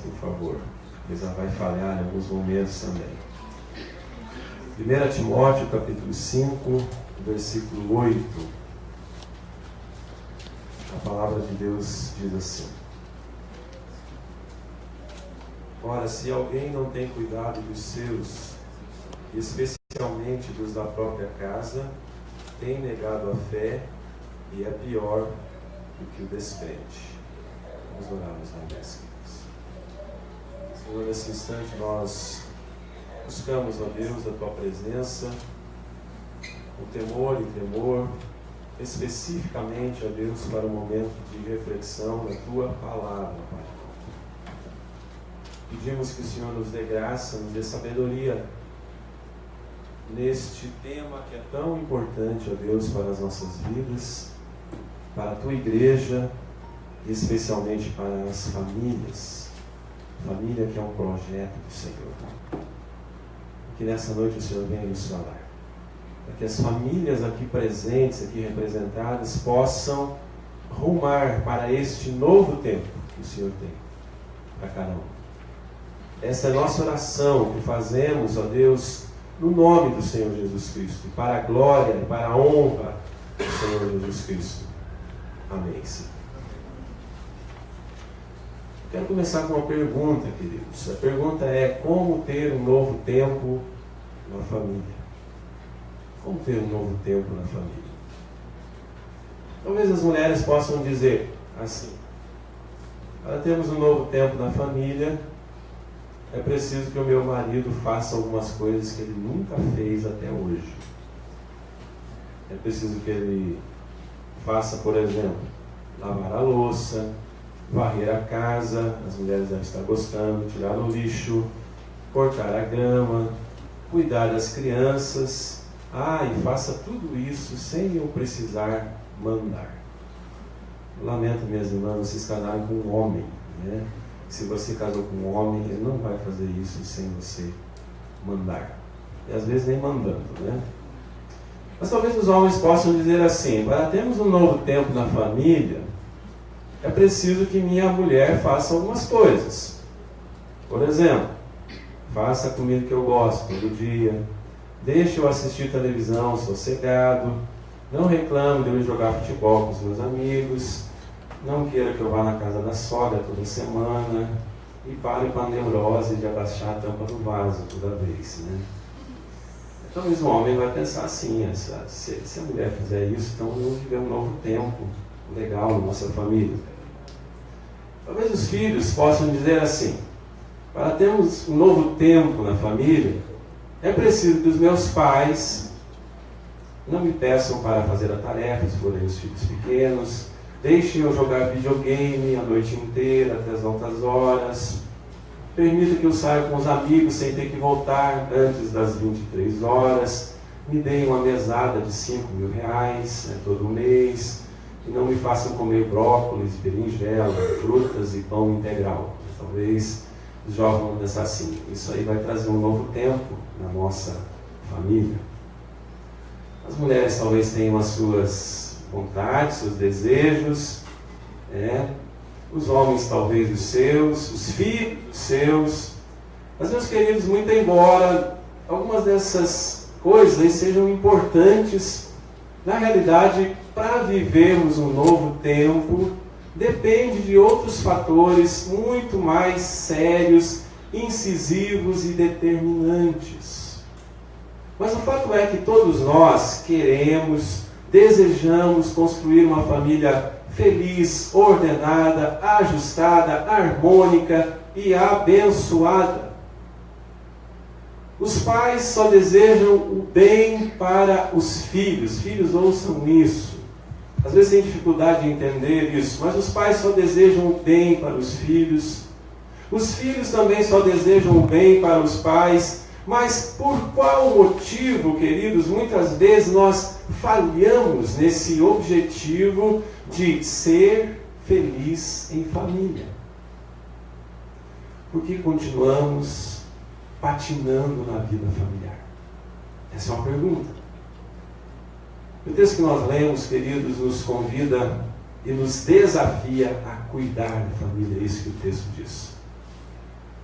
por favor. Ela vai falhar em alguns momentos também. 1 Timóteo, capítulo 5, versículo 8. A palavra de Deus diz assim: Ora, se alguém não tem cuidado dos seus, especialmente dos da própria casa, tem negado a fé e é pior do que o descrente. Vamos orar mais uma vez, queridos. Senhor, nesse instante nós buscamos, ó Deus, a Tua presença, o temor e tremor, especificamente, ó Deus, para o momento de reflexão da Tua palavra, Pai. Pedimos que o Senhor nos dê graça, nos dê sabedoria neste tema que é tão importante, ó Deus, para as nossas vidas, para a Tua igreja e especialmente para as famílias. Família que é um projeto do Senhor. Que nessa noite o Senhor venha nos falar, para que as famílias aqui presentes, aqui representadas, possam rumar para este novo tempo que o Senhor tem para cada um. Essa é a nossa oração que fazemos, ó Deus, no nome do Senhor Jesus Cristo, para a glória e para a honra do Senhor Jesus Cristo. Amém, Senhor. Quero começar com uma pergunta, queridos. A pergunta é: como ter um novo tempo na família? Como ter um novo tempo na família? Talvez as mulheres possam dizer assim: para termos um novo tempo na família, é preciso que o meu marido faça algumas coisas que ele nunca fez até hoje. É preciso que ele faça, por exemplo, lavar a louça, varrer a casa, as mulheres devem estar gostando, tirar o lixo, cortar a grama, cuidar das crianças. E faça tudo isso sem eu precisar mandar. Eu lamento, minhas irmãs, vocês casaram com um homem, né? Se você casou com um homem, ele não vai fazer isso sem você mandar. E às vezes nem mandando, né? Mas talvez os homens possam dizer assim: para termos um novo tempo na família, é preciso que minha mulher faça algumas coisas. Por exemplo, faça a comida que eu gosto todo dia, deixe eu assistir televisão sossegado, não reclame de eu jogar futebol com os meus amigos, não queira que eu vá na casa da sogra toda semana, e pare com a neurose de abaixar a tampa do vaso toda vez, né? Talvez o homem vai pensar assim: se a mulher fizer isso, então vamos viver um novo tempo legal na nossa família. Talvez os filhos possam dizer assim: para termos um novo tempo na família, é preciso que os meus pais não me peçam para fazer a tarefa, se forem os filhos pequenos, deixem eu jogar videogame a noite inteira, até as altas horas, permita que eu saia com os amigos sem ter que voltar antes das 23 horas, me deem uma mesada de R$5.000, né, todo mês, e não me façam comer brócolis, berinjela, frutas e pão integral. Talvez os jovens vão pensar assim: isso aí vai trazer um novo tempo na nossa família. As mulheres talvez tenham as suas vontades, seus desejos, os homens talvez os seus, os filhos os seus. Mas, meus queridos, muito embora algumas dessas coisas sejam importantes, na realidade, para vivermos um novo tempo, depende de outros fatores muito mais sérios, incisivos e determinantes. Mas o fato é que todos nós queremos, desejamos construir uma família feliz, ordenada, ajustada, harmônica e abençoada. Os pais só desejam o bem para os filhos. Filhos, ouçam isso. Às vezes tem dificuldade de entender isso, mas os pais só desejam o bem para os filhos. Os filhos também só desejam o bem para os pais. Mas por qual motivo, queridos, muitas vezes nós falhamos nesse objetivo de ser feliz em família? Porque continuamos patinando na vida familiar? Essa é uma pergunta. O texto que nós lemos, queridos, nos convida e nos desafia a cuidar da família. É isso que o texto diz.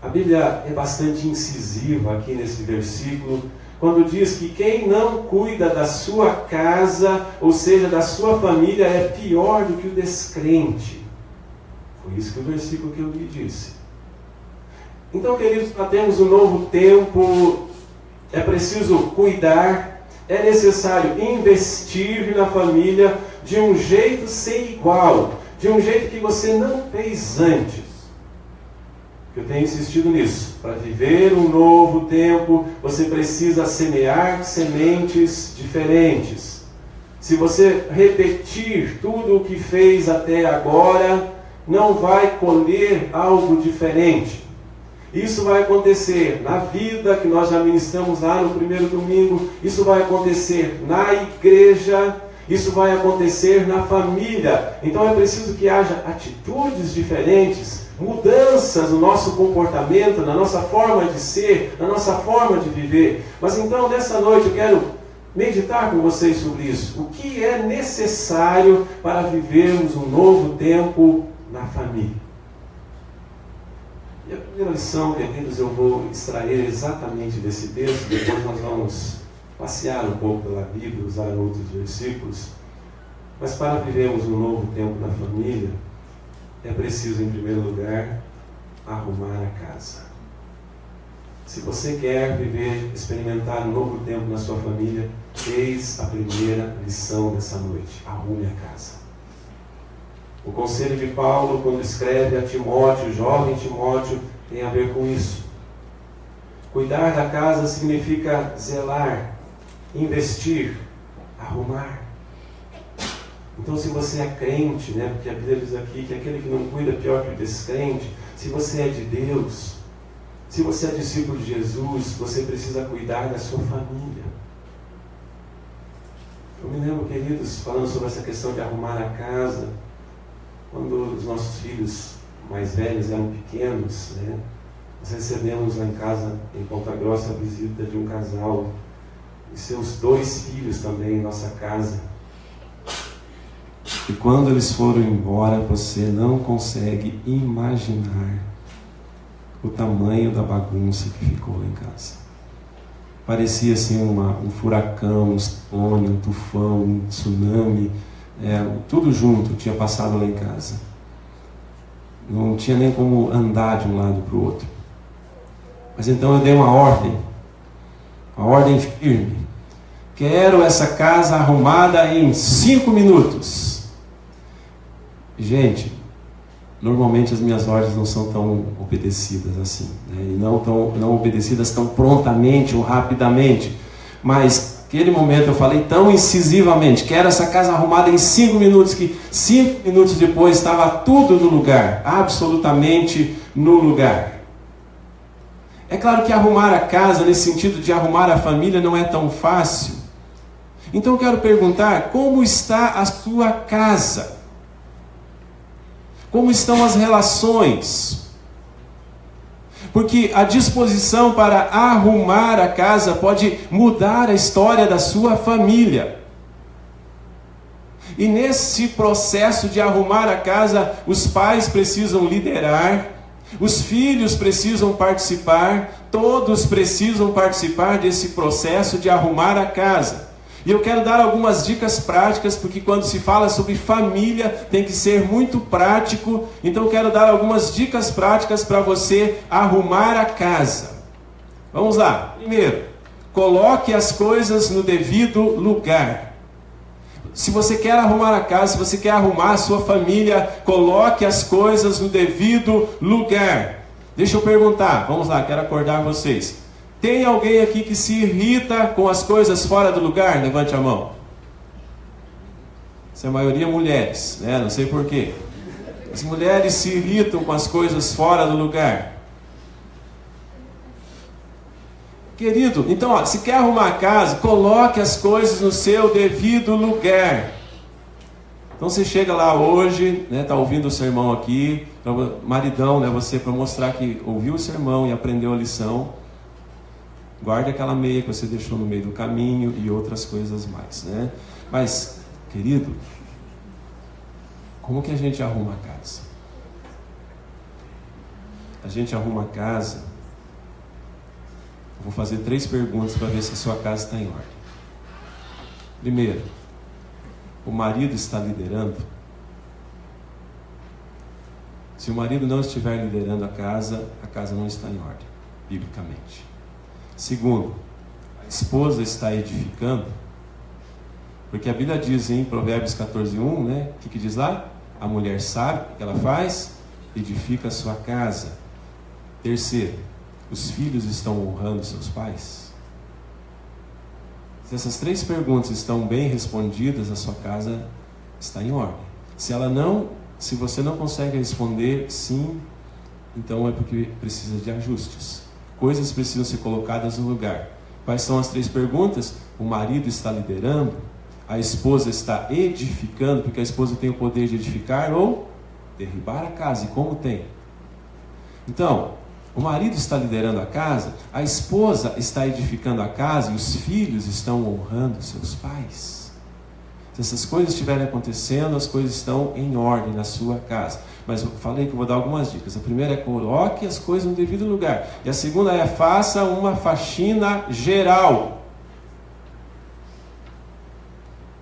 A Bíblia é bastante incisiva aqui nesse versículo, quando diz que quem não cuida da sua casa, ou seja, da sua família, é pior do que o descrente. Foi isso que o versículo que eu lhe disse. Então, queridos, para termos um novo tempo, é preciso cuidar, é necessário investir na família de um jeito sem igual, de um jeito que você não fez antes. Eu tenho insistido nisso. Para viver um novo tempo, você precisa semear sementes diferentes. Se você repetir tudo o que fez até agora, não vai colher algo diferente. Isso vai acontecer na vida, que nós já ministramos lá no primeiro domingo. Isso vai acontecer na igreja. Isso vai acontecer na família. Então é preciso que haja atitudes diferentes, mudanças no nosso comportamento, na nossa forma de ser, na nossa forma de viver. Mas então, nessa noite, eu quero meditar com vocês sobre isso. O que é necessário para vivermos um novo tempo na família? E a primeira lição, queridos, eu vou extrair exatamente desse texto. Depois nós vamos passear um pouco pela Bíblia, usar outros versículos. Mas para vivermos um novo tempo na família, é preciso, em primeiro lugar, arrumar a casa. Se você quer viver, experimentar um novo tempo na sua família, eis a primeira lição dessa noite: arrume a casa. O conselho de Paulo, quando escreve a Timóteo, jovem Timóteo, tem a ver com isso. Cuidar da casa significa zelar, investir, arrumar. Então, se você é crente, porque a Bíblia diz aqui que aquele que não cuida é pior que o descrente. Se você é de Deus, se você é discípulo de Jesus, você precisa cuidar da sua família. Eu me lembro, queridos, falando sobre essa questão de arrumar a casa, quando os nossos filhos mais velhos eram pequenos, nós recebemos lá em casa, em Ponta Grossa, a visita de um casal e seus 2 filhos também em nossa casa. E quando eles foram embora, você não consegue imaginar o tamanho da bagunça que ficou lá em casa. Parecia assim um furacão, um ciclone, um tufão, um tsunami, tudo junto tinha passado lá em casa. Não tinha nem como andar de um lado para o outro. Mas então eu dei uma ordem firme. Quero essa casa arrumada em 5 minutos. Gente, normalmente as minhas ordens não são tão obedecidas assim, e não obedecidas tão prontamente ou rapidamente. Mas naquele momento eu falei tão incisivamente: quero essa casa arrumada em 5 minutos, que 5 minutos depois estava tudo no lugar, absolutamente no lugar. É claro que arrumar a casa, nesse sentido de arrumar a família, não é tão fácil. Então eu quero perguntar: como está a sua casa? Como estão as relações? Porque a disposição para arrumar a casa pode mudar a história da sua família. E nesse processo de arrumar a casa, os pais precisam liderar, os filhos precisam participar, todos precisam participar desse processo de arrumar a casa. E eu quero dar algumas dicas práticas, porque quando se fala sobre família, tem que ser muito prático. Então eu quero dar algumas dicas práticas para você arrumar a casa. Vamos lá. Primeiro, coloque as coisas no devido lugar. Se você quer arrumar a casa, se você quer arrumar a sua família, coloque as coisas no devido lugar. Deixa eu perguntar, vamos lá, quero acordar vocês. Tem alguém aqui que se irrita com as coisas fora do lugar? Levante a mão. Essa é a maioria mulheres, não sei porquê. As mulheres se irritam com as coisas fora do lugar. Querido, então, se quer arrumar a casa, coloque as coisas no seu devido lugar. Então você chega lá hoje, está ouvindo o sermão aqui, maridão, você, para mostrar que ouviu o sermão e aprendeu a lição. Guarde aquela meia que você deixou no meio do caminho e outras coisas mais, Mas, querido, como que a gente arruma a casa? a gente arruma a casa, eu vou fazer 3 perguntas para ver se a sua casa está em ordem. Primeiro, o marido está liderando? Se o marido não estiver liderando a casa não está em ordem, biblicamente. Segundo, a esposa está edificando? Porque a Bíblia diz em Provérbios 14:1, né? O que diz lá? A mulher sabe o que ela faz? Edifica a sua casa. Terceiro, os filhos estão honrando seus pais? Se essas 3 perguntas estão bem respondidas, a sua casa está em ordem. Se você não consegue responder sim, então é porque precisa de ajustes. Coisas precisam ser colocadas no lugar. Quais são as 3 perguntas? O marido está liderando? A esposa está edificando? Porque a esposa tem o poder de edificar ou derribar a casa. E como tem? Então, o marido está liderando a casa, a esposa está edificando a casa e os filhos estão honrando seus pais. Se essas coisas estiverem acontecendo, as coisas estão em ordem na sua casa. Mas eu falei que eu vou dar algumas dicas. A primeira é coloque as coisas no devido lugar. E a segunda é faça uma faxina geral.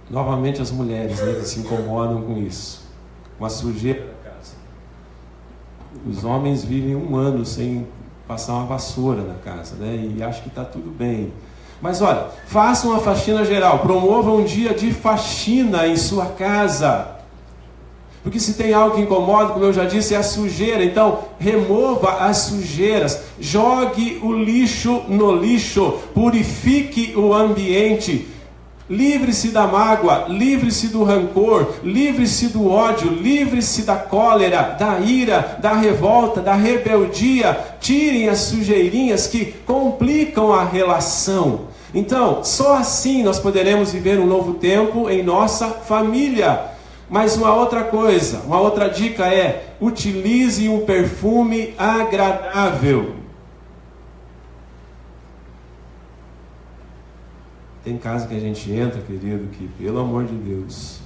Novamente as mulheres, né, que se incomodam com isso. Uma sujeira da casa. Os homens vivem 1 ano sem passar uma vassoura na casa, né, e acham que está tudo bem. Mas olha, faça uma faxina geral, promova um dia de faxina em sua casa. Porque se tem algo que incomoda, como eu já disse, é a sujeira. Então, remova as sujeiras, jogue o lixo no lixo, purifique o ambiente. Livre-se da mágoa, livre-se do rancor, livre-se do ódio, livre-se da cólera, da ira, da revolta, da rebeldia. Tirem as sujeirinhas que complicam a relação. Então, só assim nós poderemos viver um novo tempo em nossa família. Mas uma outra coisa, uma outra dica é: utilize um perfume agradável. Tem casa que a gente entra, querido, que pelo amor de Deus,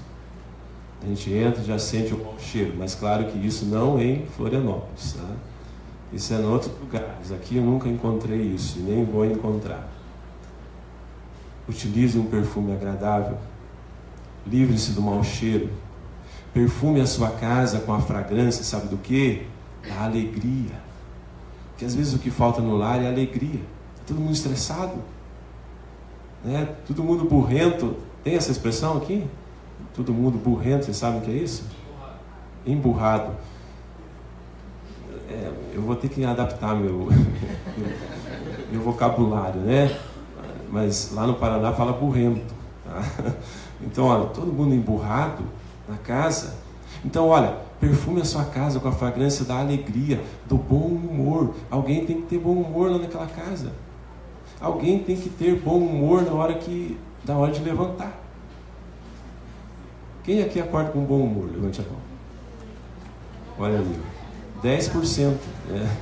a gente entra e já sente o bom cheiro, mas claro que isso não em Florianópolis, tá? Isso é em outros lugares. Aqui eu nunca encontrei isso e nem vou encontrar. Utilize um perfume agradável, livre-se do mau cheiro, perfume a sua casa com a fragrância, sabe do que? Da alegria. Porque às vezes o que falta no lar é alegria. Todo mundo estressado, né? Todo mundo burrento. Tem essa expressão aqui? Todo mundo burrento, vocês sabem o que é isso? Emburrado. Eu vou ter que adaptar meu vocabulário, né? Mas lá no Paraná fala burrento, tá? Então, olha, todo mundo emburrado na casa. Então, olha, perfume a sua casa com a fragrância da alegria, do bom humor. Alguém tem que ter bom humor lá naquela casa. Alguém tem que ter bom humor na hora de levantar. Quem aqui acorda com bom humor? Levante a mão. Olha ali, 10%. Né?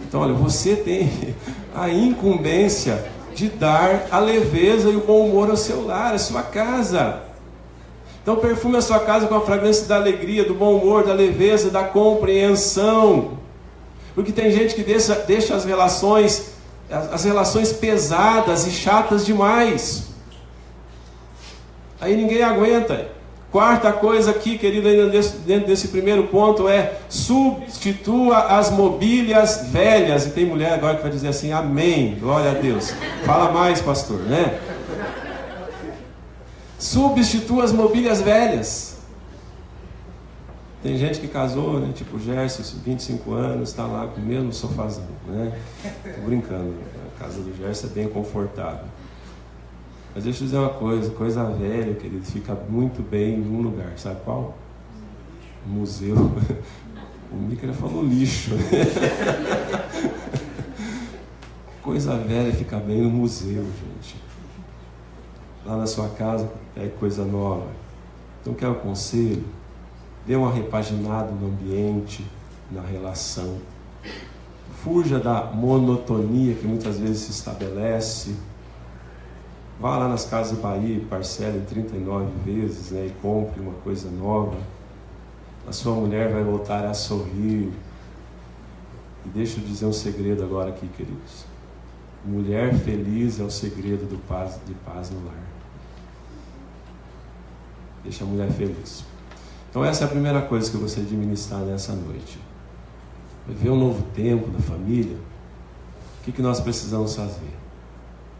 Então, olha, você tem a incumbência de dar a leveza e o bom humor ao seu lar, à sua casa. Então perfume a sua casa com a fragrância da alegria, do bom humor, da leveza, da compreensão. Porque tem gente que deixa as relações pesadas e chatas demais. Aí ninguém aguenta. Quarta coisa aqui, querido, ainda dentro desse primeiro ponto é: substitua as mobílias velhas. E tem mulher agora que vai dizer assim: amém, glória a Deus. Fala mais, pastor, né? Substitua as mobílias velhas. Tem gente que casou, né? Tipo Gerson, 25 anos, está lá com o mesmo sofazão, né? Tô brincando, a casa do Gerson é bem confortável. Mas deixa eu dizer uma coisa velha, querido, fica muito bem em um lugar, sabe qual? Museu. O Mica falou lixo. Coisa velha fica bem no museu, gente. Lá na sua casa é coisa nova. Então, quer um conselho? Dê uma repaginada no ambiente, na relação. Fuja da monotonia que muitas vezes se estabelece. Vá lá nas Casas Bahia e parcele em 39 vezes, né, e compre uma coisa nova. A sua mulher vai voltar a sorrir. E deixa eu dizer um segredo agora aqui, queridos. Mulher feliz é o segredo de paz no lar. Deixa a mulher feliz. Então essa é a primeira coisa que eu gostaria de ministrar nessa noite. Viver um novo tempo na família. O que nós precisamos fazer?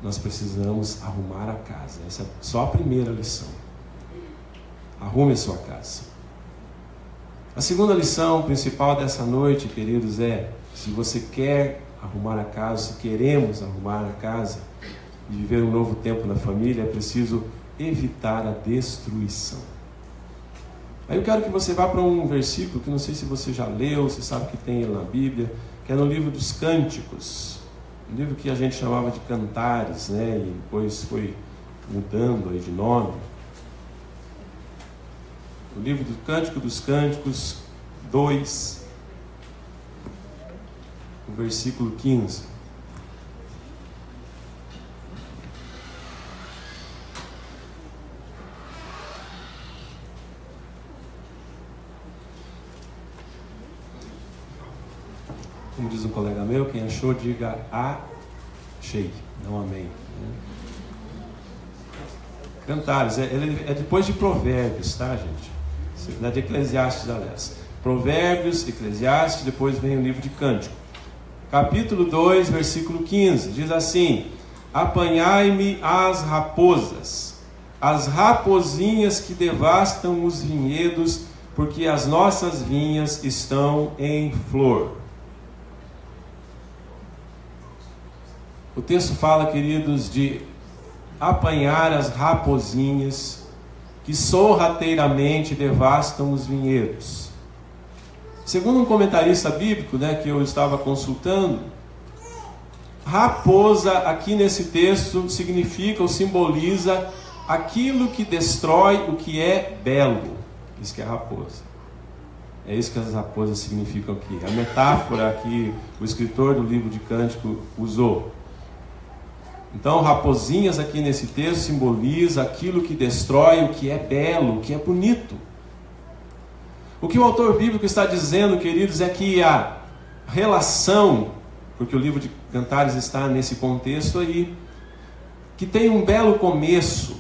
Nós precisamos arrumar a casa. Essa é só a primeira lição. Arrume a sua casa. A segunda lição principal dessa noite, queridos, é: se você quer arrumar a casa, se queremos arrumar a casa e viver um novo tempo na família, é preciso evitar a destruição. Aí eu quero que você vá para um versículo que não sei se você já leu, você sabe que tem ele na Bíblia, que é no livro dos Cânticos, um livro que a gente chamava de Cantares, né? E depois foi mudando aí de nome. O livro do Cântico dos Cânticos 2, o versículo 15. Como diz um colega meu, quem achou, diga achei, não amém. Cantares, ele é depois de Provérbios, tá, gente? Não é de Eclesiastes, aliás. Provérbios, Eclesiastes, depois vem o livro de Cântico. Capítulo 2, versículo 15, diz assim: apanhai-me as raposas, as raposinhas que devastam os vinhedos, porque as nossas vinhas estão em flor. O texto fala, queridos, de apanhar as raposinhas que sorrateiramente devastam os vinhedos. Segundo um comentarista bíblico, né, que eu estava consultando, raposa aqui nesse texto significa ou simboliza aquilo que destrói o que é belo. Isso que é raposa. É isso que as raposas significam aqui. A metáfora que o escritor do livro de Cântico usou. Então, raposinhas aqui nesse texto simboliza aquilo que destrói o que é belo, o que é bonito. O que o autor bíblico está dizendo, queridos, é que a relação, porque o livro de Cantares está nesse contexto aí, que tem um belo começo,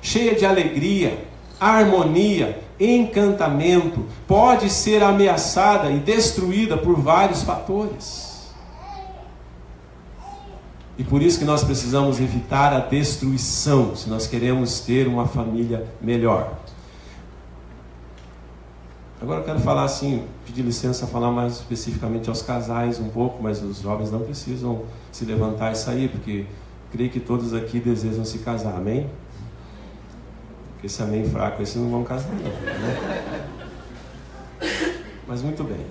cheia de alegria, harmonia, encantamento, pode ser ameaçada e destruída por vários fatores. E por isso que nós precisamos evitar a destruição, se nós queremos ter uma família melhor. Agora eu quero falar assim, pedir licença, falar mais especificamente aos casais um pouco, mas os jovens não precisam se levantar e sair, porque creio que todos aqui desejam se casar, amém? Porque esse amém fraco, esses não vão casar não, né? Mas muito bem.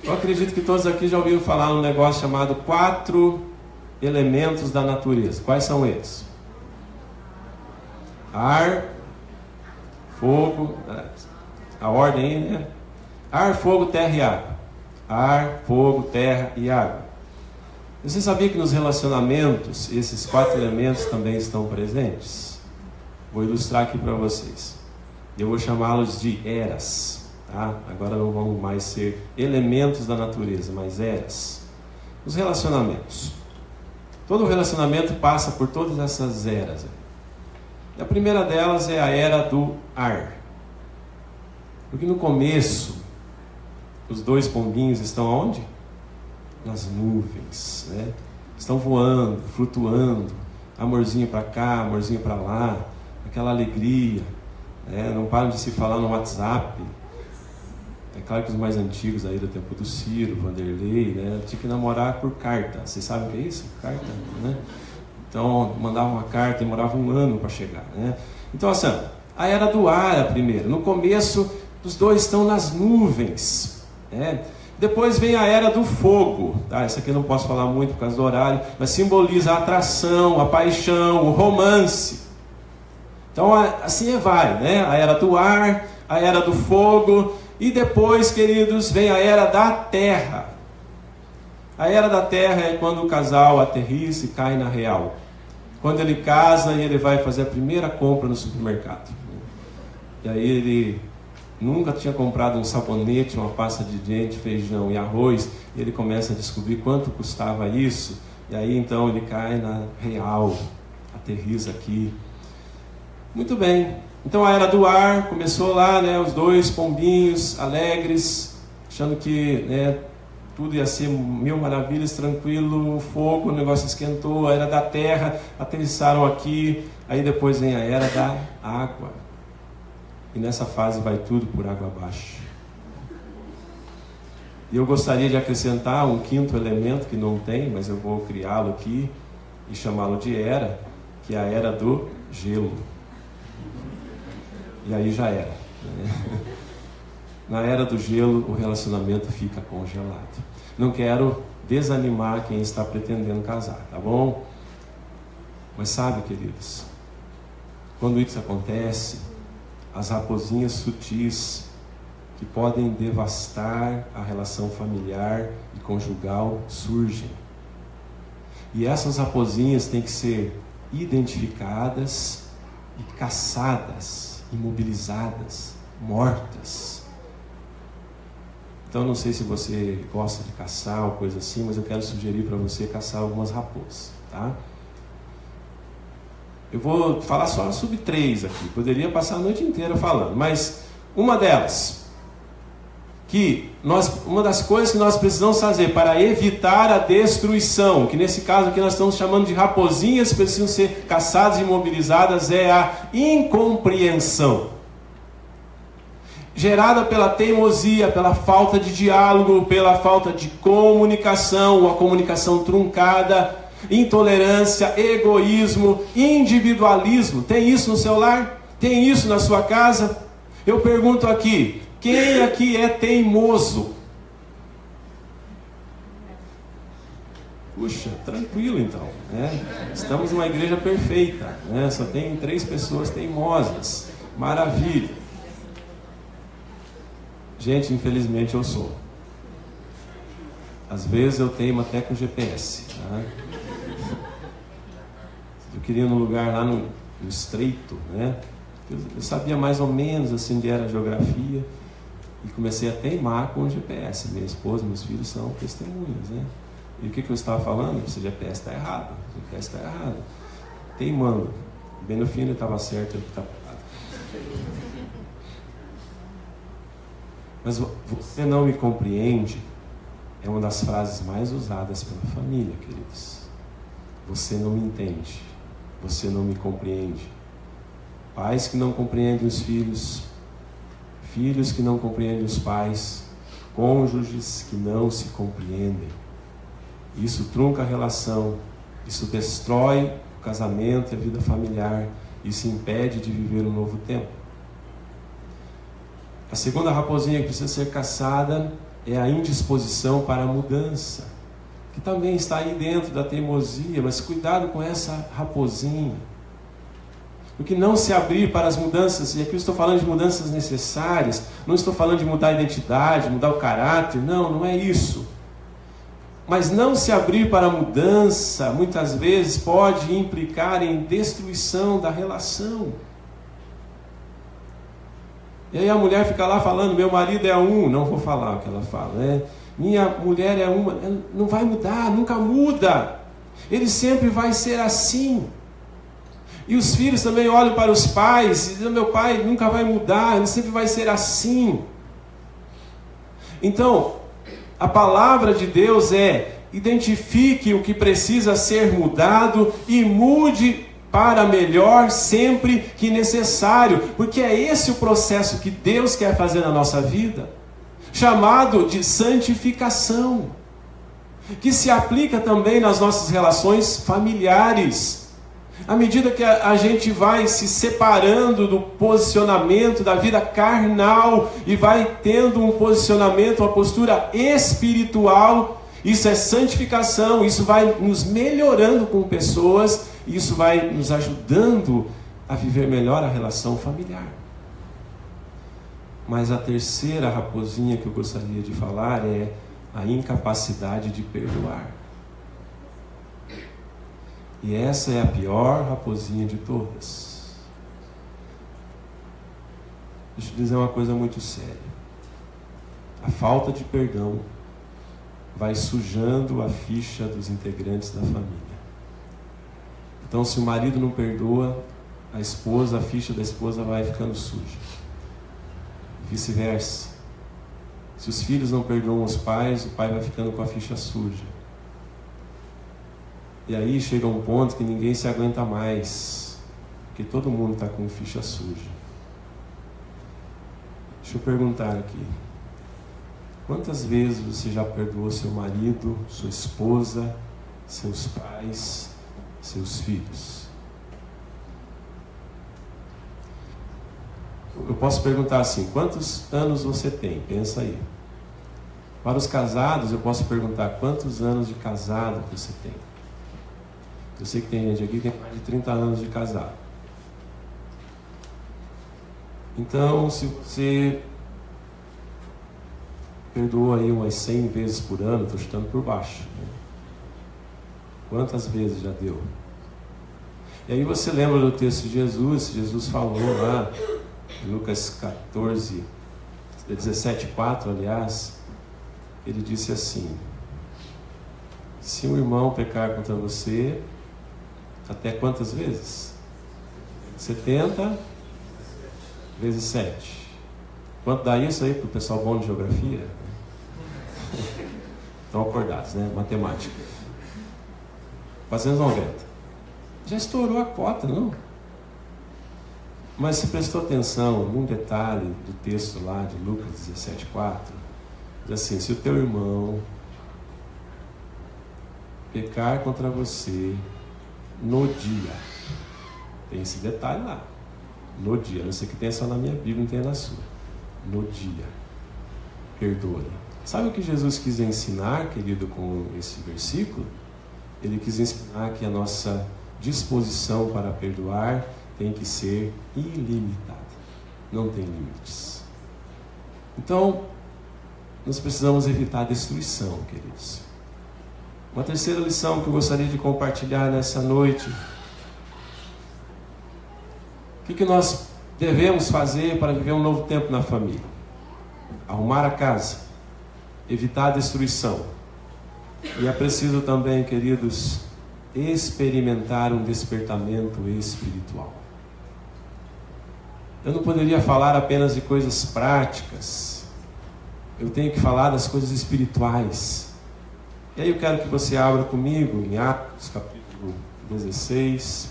Eu acredito que todos aqui já ouviram falar num negócio chamado 4 elementos da natureza. Quais são eles? Ar, fogo, a ordem aí, né? Ar, fogo, terra e água. Ar, fogo, terra e água. Você sabia que nos relacionamentos esses 4 elementos também estão presentes? Vou ilustrar aqui para vocês. Eu vou chamá-los de eras, tá? Agora não vão mais ser elementos da natureza, mas eras. Os relacionamentos. Todo relacionamento passa por todas essas eras. E a primeira delas é a era do ar. Porque no começo, os 2 pombinhos estão onde? Nas nuvens, né? Estão voando, flutuando, amorzinho para cá, amorzinho para lá, aquela alegria, né? Não param de se falar no WhatsApp. É claro que os mais antigos aí do tempo do Ciro, Vanderlei, né, tinha que namorar por carta. Vocês sabem o que é isso? Carta, né? Então, mandava uma carta e demorava um ano para chegar, né? Então, assim, a era do ar a primeira. No começo, os 2 estão nas nuvens, né? Depois vem a era do fogo, tá? Essa aqui eu não posso falar muito por causa do horário, mas simboliza a atração, a paixão, o romance. Então, assim vai, né? A era do ar, a era do fogo. E depois, queridos, vem a era da terra. A era da terra é quando o casal aterrissa e cai na real. Quando ele casa e ele vai fazer a primeira compra no supermercado. E aí ele nunca tinha comprado um sabonete, uma pasta de dente, feijão e arroz. e ele começa a descobrir quanto custava isso, e aí então ele cai na real, aterriza aqui. Muito bem, então a era do ar começou lá, né, os dois pombinhos alegres, achando que, né, tudo ia ser mil maravilhas, tranquilo, fogo, o negócio esquentou, a era da terra, aterrissaram aqui, aí depois vem a era da água, e nessa fase vai tudo por água abaixo. E eu gostaria de acrescentar um quinto elemento que não tem, mas eu vou criá-lo aqui e chamá-lo de era, que é a era do gelo. E aí já era, né? Na era do gelo, o relacionamento fica congelado. Não quero desanimar quem está pretendendo casar, tá bom? Mas sabe, queridos, quando isso acontece, as raposinhas sutis que podem devastar a relação familiar e conjugal surgem. E essas raposinhas têm que ser identificadas e caçadas, imobilizadas, mortas. Então não sei se você gosta de caçar ou coisa assim, mas eu quero sugerir para você caçar algumas raposas, tá? Eu vou falar só sobre 3 aqui, poderia passar a noite inteira falando, mas uma delas, uma das coisas que nós precisamos fazer para evitar a destruição, que nesse caso aqui nós estamos chamando de raposinhas que precisam ser caçadas e imobilizadas, é a incompreensão. Gerada pela teimosia, pela falta de diálogo, pela falta de comunicação, ou a comunicação truncada, intolerância, egoísmo, individualismo. Tem isso no seu lar? Tem isso na sua casa? Eu pergunto aqui, quem aqui é teimoso? Puxa, tranquilo então, né? Estamos numa igreja perfeita, né? Só tem 3 pessoas teimosas. Maravilha. Gente, infelizmente eu sou. Às vezes eu teimo até com GPS, tá? Eu queria ir num lugar lá no estreito, né? Eu sabia mais ou menos assim onde era a geografia e comecei a teimar com o GPS. Minha esposa, meus filhos são testemunhas, né? E o que eu estava falando? Esse GPS está errado. O GPS está errado. Teimando. Bem no fim ele estava certo, ele estava errado. Mas você não me compreende é uma das frases mais usadas pela família, queridos. Você não me entende. Você não me compreende. Pais que não compreendem os filhos, filhos que não compreendem os pais, cônjuges que não se compreendem. Isso trunca a relação, isso destrói o casamento e a vida familiar, isso impede de viver um novo tempo. A segunda raposinha que precisa ser caçada é a indisposição para a mudança, que também está aí dentro da teimosia, mas cuidado com essa raposinha. Porque não se abrir para as mudanças, e aqui eu estou falando de mudanças necessárias, não estou falando de mudar a identidade, mudar o caráter, não é isso. Mas não se abrir para a mudança, muitas vezes pode implicar em destruição da relação. E aí a mulher fica lá falando, meu marido é um, não vou falar o que ela fala, né? Minha mulher é uma, não vai mudar, nunca muda. Ele sempre vai ser assim. E os filhos também olham para os pais e dizem, meu pai nunca vai mudar, ele sempre vai ser assim. Então, a palavra de Deus é, identifique o que precisa ser mudado e mude para melhor sempre que necessário, porque é esse o processo que Deus quer fazer na nossa vida, chamado de santificação, que se aplica também nas nossas relações familiares. À medida que a gente vai se separando do posicionamento da vida carnal e vai tendo um posicionamento, uma postura espiritual, isso é santificação, isso vai nos melhorando com pessoas, isso vai nos ajudando a viver melhor a relação familiar. Mas a terceira raposinha que eu gostaria de falar é a incapacidade de perdoar. E essa é a pior raposinha de todas. Deixa eu dizer uma coisa muito séria. A falta de perdão vai sujando a ficha dos integrantes da família. Então, se o marido não perdoa a esposa, a ficha da esposa vai ficando suja. Vice-versa. Se os filhos não perdoam os pais, o pai vai ficando com a ficha suja. E aí chega um ponto que ninguém se aguenta mais, porque todo mundo está com ficha suja. Deixa eu perguntar aqui. Quantas vezes você já perdoou seu marido, sua esposa, seus pais, seus filhos? Eu posso perguntar assim, quantos anos você tem? Pensa aí. Para os casados, eu posso perguntar quantos anos de casado você tem? Eu sei que tem gente aqui que tem mais de 30 anos de casado. Então, se você perdoa aí umas 100 vezes por ano, estou chutando por baixo, né? Quantas vezes já deu? E aí você lembra do texto de Jesus falou lá, em Lucas 14, 17:4, aliás, ele disse assim: se um irmão pecar contra você, até quantas vezes? 70 vezes 7. Quanto dá isso aí para o pessoal bom de geografia? Estão acordados, né? Matemática. 490. Já estourou a cota, não? Mas se prestou atenção num detalhe do texto lá de Lucas 17:4, diz assim: se o teu irmão pecar contra você no dia, tem esse detalhe lá, no dia, não sei que tem só na minha Bíblia, não tem na sua, no dia, perdoa-lhe. Sabe o que Jesus quis ensinar, querido, com esse versículo? Ele quis ensinar que a nossa disposição para perdoar tem que ser ilimitada, não tem limites. Então, nós precisamos evitar a destruição, queridos. Uma terceira lição que eu gostaria de compartilhar nessa noite: o que nós devemos fazer para viver um novo tempo na família? Arrumar a casa, evitar a destruição. E é preciso também, queridos, experimentar um despertamento espiritual. Eu não poderia falar apenas de coisas práticas, eu tenho que falar das coisas espirituais. E aí eu quero que você abra comigo em Atos capítulo 16.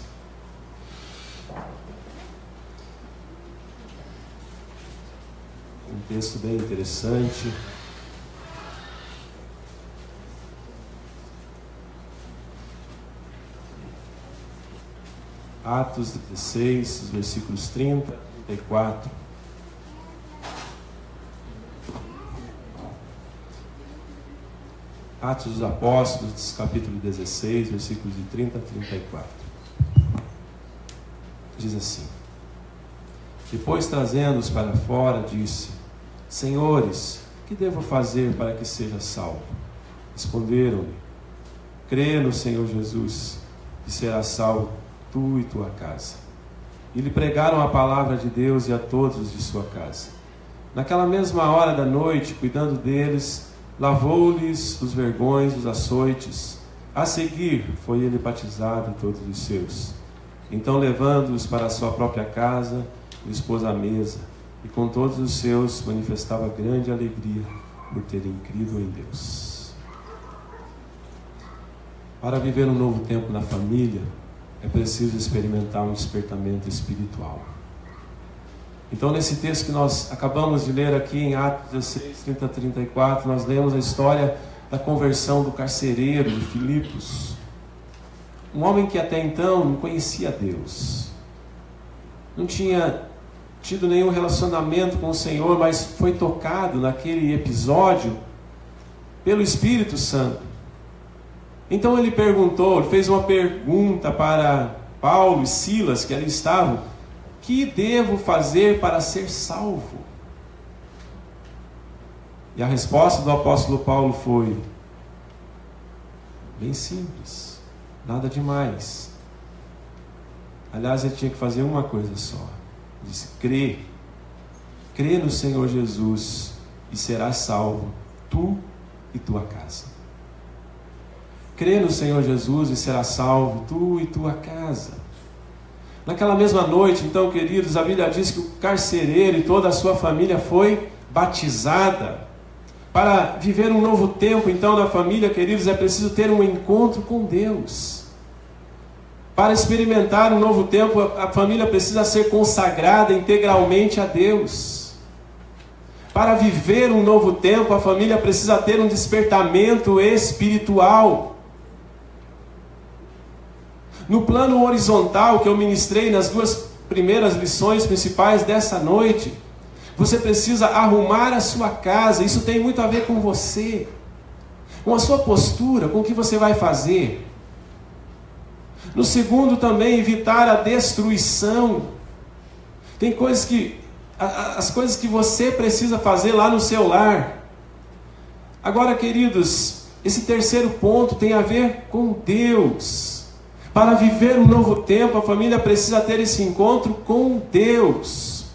Um texto bem interessante. Atos 16, os versículos 30 e 34. Atos dos Apóstolos, capítulo 16, versículos de 30 a 34. Diz assim: depois, trazendo-os para fora, disse: Senhores, que devo fazer para que seja salvo? Responderam-lhe: crê no Senhor Jesus, e serás salvo tu e tua casa. E lhe pregaram a palavra de Deus e a todos os de sua casa. Naquela mesma hora da noite, cuidando deles, lavou-lhes os vergões dos açoites. A seguir, foi ele batizado e todos os seus. Então, levando-os para a sua própria casa, lhes pôs à mesa, e com todos os seus manifestava grande alegria por terem crido em Deus. Para viver um novo tempo na família, é preciso experimentar um despertamento espiritual. Então, nesse texto que nós acabamos de ler aqui em Atos 16, 30 a 34, nós lemos a história da conversão do carcereiro de Filipos. Um homem que até então não conhecia Deus, não tinha tido nenhum relacionamento com o Senhor, mas foi tocado naquele episódio pelo Espírito Santo. Então ele fez uma pergunta para Paulo e Silas, que ali estavam: que devo fazer para ser salvo? E a resposta do apóstolo Paulo foi bem simples, nada demais. Aliás, ele tinha que fazer uma coisa só. Ele disse: crê no Senhor Jesus e serás salvo, tu e tua casa. crê no Senhor Jesus e será salvo, tu e tua casa. Naquela mesma noite, então, queridos, a Bíblia diz que o carcereiro e toda a sua família foi batizada. Para viver um novo tempo, então, na família, queridos, é preciso ter um encontro com Deus. Para experimentar um novo tempo, a família precisa ser consagrada integralmente a Deus. Para viver um novo tempo, a família precisa ter um despertamento espiritual. No plano horizontal que eu ministrei nas 2 primeiras lições principais dessa noite, você precisa arrumar a sua casa. Isso tem muito a ver com você, com a sua postura, com o que você vai fazer. No segundo também, evitar a destruição. Tem coisas que, as coisas que você precisa fazer lá no seu lar. Agora, queridos, esse terceiro ponto tem a ver com Deus. Para viver um novo tempo, a família precisa ter esse encontro com Deus.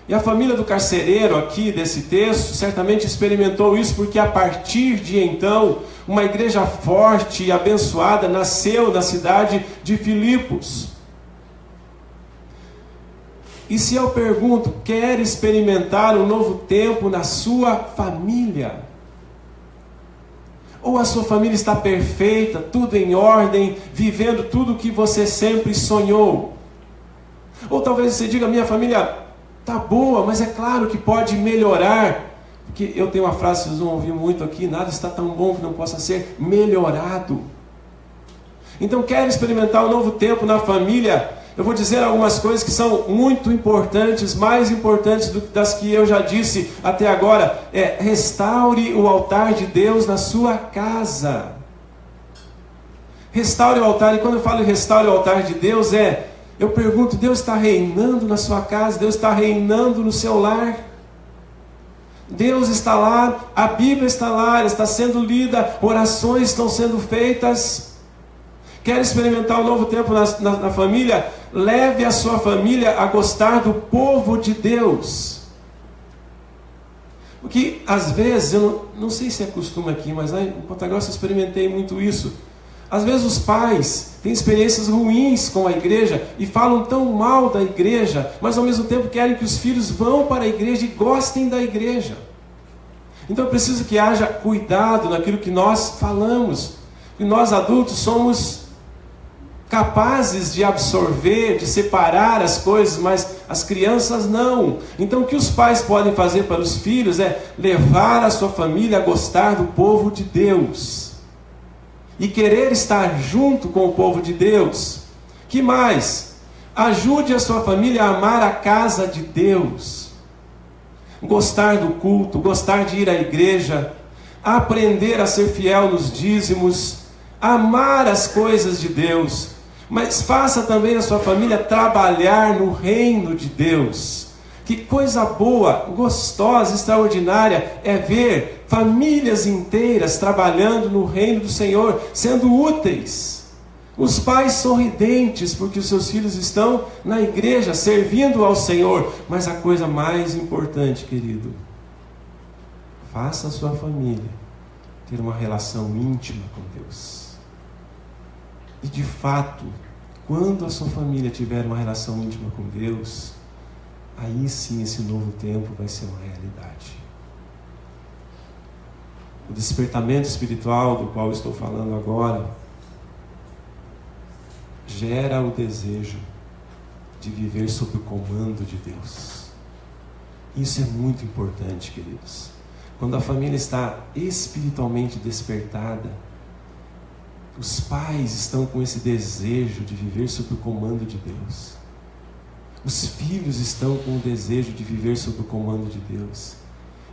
E a família do carcereiro aqui desse texto certamente experimentou isso, porque a partir de então, uma igreja forte e abençoada nasceu na cidade de Filipos. E se eu pergunto, quer experimentar um novo tempo na sua família? Ou a sua família está perfeita, tudo em ordem, vivendo tudo o que você sempre sonhou? Ou talvez você diga, minha família está boa, mas é claro que pode melhorar. Porque eu tenho uma frase que vocês vão ouvir muito aqui, nada está tão bom que não possa ser melhorado. Então, quer experimentar um novo tempo na família? Eu vou dizer algumas coisas que são muito importantes, mais importantes das que eu já disse até agora. Restaure o altar de Deus na sua casa. Restaure o altar, e quando eu falo restaure o altar de Deus, eu pergunto, Deus está reinando na sua casa? Deus está reinando no seu lar? Deus está lá, a Bíblia está lá, ela está sendo lida, orações estão sendo feitas. Quer experimentar um novo tempo na família? Leve a sua família a gostar do povo de Deus. Porque às vezes, eu não sei se é costume aqui, mas lá em Ponta Grossa eu experimentei muito isso. Às vezes os pais têm experiências ruins com a igreja e falam tão mal da igreja, mas ao mesmo tempo querem que os filhos vão para a igreja e gostem da igreja. Então é preciso que haja cuidado naquilo que nós falamos. E nós adultos somos capazes de absorver, de separar as coisas, mas as crianças não. Então o que os pais podem fazer para os filhos é levar a sua família a gostar do povo de Deus. E querer estar junto com o povo de Deus. Que mais? Ajude a sua família a amar a casa de Deus. Gostar do culto, gostar de ir à igreja, aprender a ser fiel nos dízimos, amar as coisas de Deus. Mas faça também a sua família trabalhar no reino de Deus. Que coisa boa, gostosa, extraordinária é ver famílias inteiras trabalhando no reino do Senhor, sendo úteis. Os pais sorridentes porque os seus filhos estão na igreja, servindo ao Senhor. Mas a coisa mais importante, querido, faça a sua família ter uma relação íntima com Deus. E de fato, quando a sua família tiver uma relação íntima com Deus, aí sim esse novo tempo vai ser uma realidade. O despertamento espiritual do qual eu estou falando agora gera o desejo de viver sob o comando de Deus. Isso é muito importante, queridos. Quando a família está espiritualmente despertada, os pais estão com esse desejo de viver sob o comando de Deus. Os filhos estão com o desejo de viver sob o comando de Deus.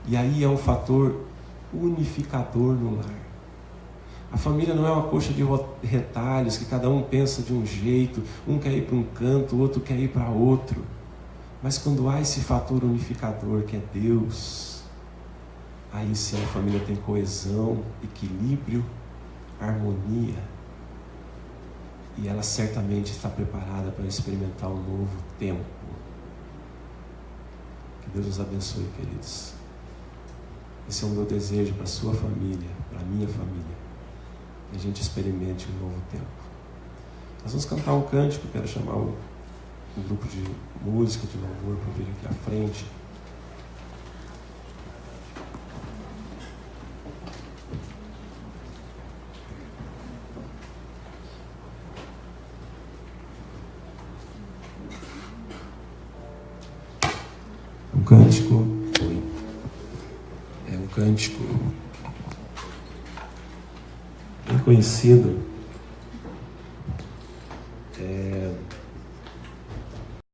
E aí é um fator unificador no lar. A família não é uma coxa de retalhos que cada um pensa de um jeito, um quer ir para um canto, o outro quer ir para outro. Mas quando há esse fator unificador que é Deus, aí sim a família tem coesão, equilíbrio, harmonia. E ela certamente está preparada para experimentar um novo tempo. Que Deus nos abençoe, queridos. Esse é o meu desejo para a sua família, para a minha família. A a gente experimente um novo tempo. Nós vamos cantar um cântico, quero chamar um grupo de música, de louvor, para vir aqui à frente. Um cântico bem conhecido,